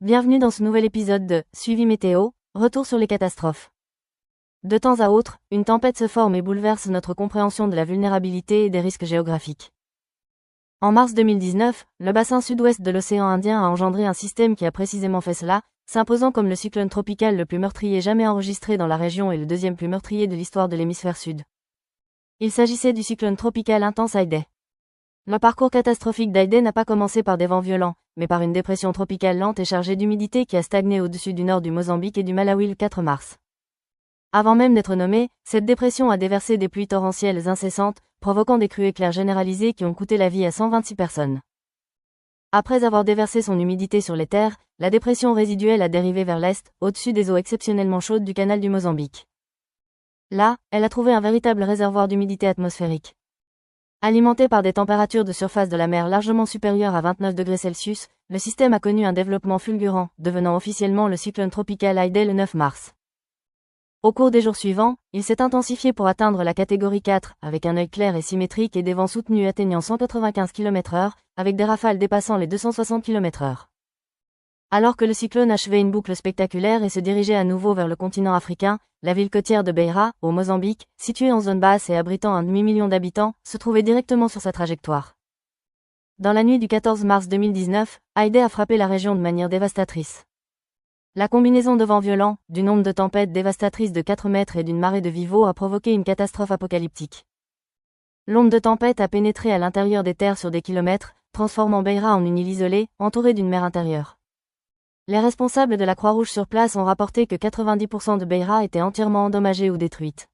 Bienvenue dans ce nouvel épisode de Suivi Météo, retour sur les catastrophes. De temps à autre, une tempête se forme et bouleverse notre compréhension de la vulnérabilité et des risques géographiques. En mars 2019, le bassin sud-ouest de l'océan Indien a engendré un système qui a précisément fait cela, s'imposant comme le cyclone tropical le plus meurtrier jamais enregistré dans la région et le deuxième plus meurtrier de l'histoire de l'hémisphère sud. Il s'agissait du cyclone tropical intense Idai. Le parcours catastrophique d'Idai n'a pas commencé par des vents violents, mais par une dépression tropicale lente et chargée d'humidité qui a stagné au-dessus du nord du Mozambique et du Malawi le 4 mars. Avant même d'être nommée, cette dépression a déversé des pluies torrentielles incessantes, provoquant des crues éclairs généralisées qui ont coûté la vie à 126 personnes. Après avoir déversé son humidité sur les terres, la dépression résiduelle a dérivé vers l'est, au-dessus des eaux exceptionnellement chaudes du canal du Mozambique. Là, elle a trouvé un véritable réservoir d'humidité atmosphérique. Alimenté par des températures de surface de la mer largement supérieures à 29 degrés Celsius, le système a connu un développement fulgurant, devenant officiellement le cyclone tropical Idai le 9 mars. Au cours des jours suivants, il s'est intensifié pour atteindre la catégorie 4, avec un œil clair et symétrique et des vents soutenus atteignant 195 km/h, avec des rafales dépassant les 260 km/h. Alors que le cyclone achevait une boucle spectaculaire et se dirigeait à nouveau vers le continent africain, la ville côtière de Beira, au Mozambique, située en zone basse et abritant un demi-million d'habitants, se trouvait directement sur sa trajectoire. Dans la nuit du 14 mars 2019, Idai a frappé la région de manière dévastatrice. La combinaison de vents violents, d'une onde de tempête dévastatrice de 4 mètres et d'une marée de vivo a provoqué une catastrophe apocalyptique. L'onde de tempête a pénétré à l'intérieur des terres sur des kilomètres, transformant Beira en une île isolée, entourée d'une mer intérieure. Les responsables de la Croix-Rouge sur place ont rapporté que 90% de Beira étaient entièrement endommagés ou détruites.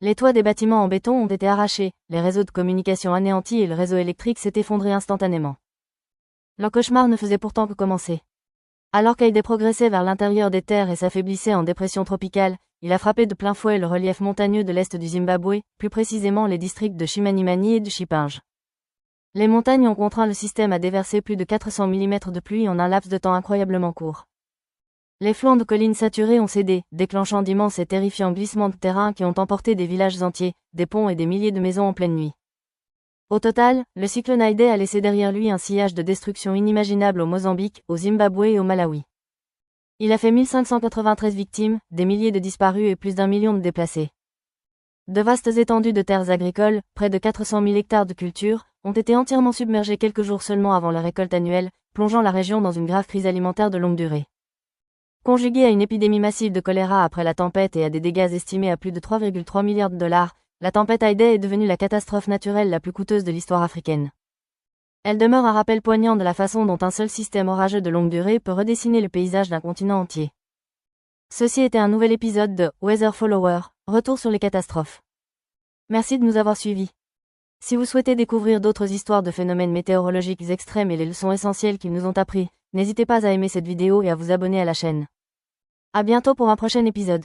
Les toits des bâtiments en béton ont été arrachés, les réseaux de communication anéantis et le réseau électrique s'est effondré instantanément. Le cauchemar ne faisait pourtant que commencer. Alors qu'Idai progressait vers l'intérieur des terres et s'affaiblissait en dépression tropicale, il a frappé de plein fouet le relief montagneux de l'est du Zimbabwe, plus précisément les districts de Chimanimani et de Chipinge. Les montagnes ont contraint le système à déverser plus de 400 mm de pluie en un laps de temps incroyablement court. Les flancs de collines saturés ont cédé, déclenchant d'immenses et terrifiants glissements de terrain qui ont emporté des villages entiers, des ponts et des milliers de maisons en pleine nuit. Au total, le cyclone Idai a laissé derrière lui un sillage de destruction inimaginable au Mozambique, au Zimbabwe et au Malawi. Il a fait 1593 victimes, des milliers de disparus et plus d'1 million de déplacés. De vastes étendues de terres agricoles, près de 400 000 hectares de cultures, ont été entièrement submergés quelques jours seulement avant la récolte annuelle, plongeant la région dans une grave crise alimentaire de longue durée. Conjuguée à une épidémie massive de choléra après la tempête et à des dégâts estimés à plus de 3,3 milliards de dollars, la tempête Idai est devenue la catastrophe naturelle la plus coûteuse de l'histoire africaine. Elle demeure un rappel poignant de la façon dont un seul système orageux de longue durée peut redessiner le paysage d'un continent entier. Ceci était un nouvel épisode de Weather Follower, retour sur les catastrophes. Merci de nous avoir suivis. Si vous souhaitez découvrir d'autres histoires de phénomènes météorologiques extrêmes et les leçons essentielles qu'ils nous ont appris, n'hésitez pas à aimer cette vidéo et à vous abonner à la chaîne. À bientôt pour un prochain épisode.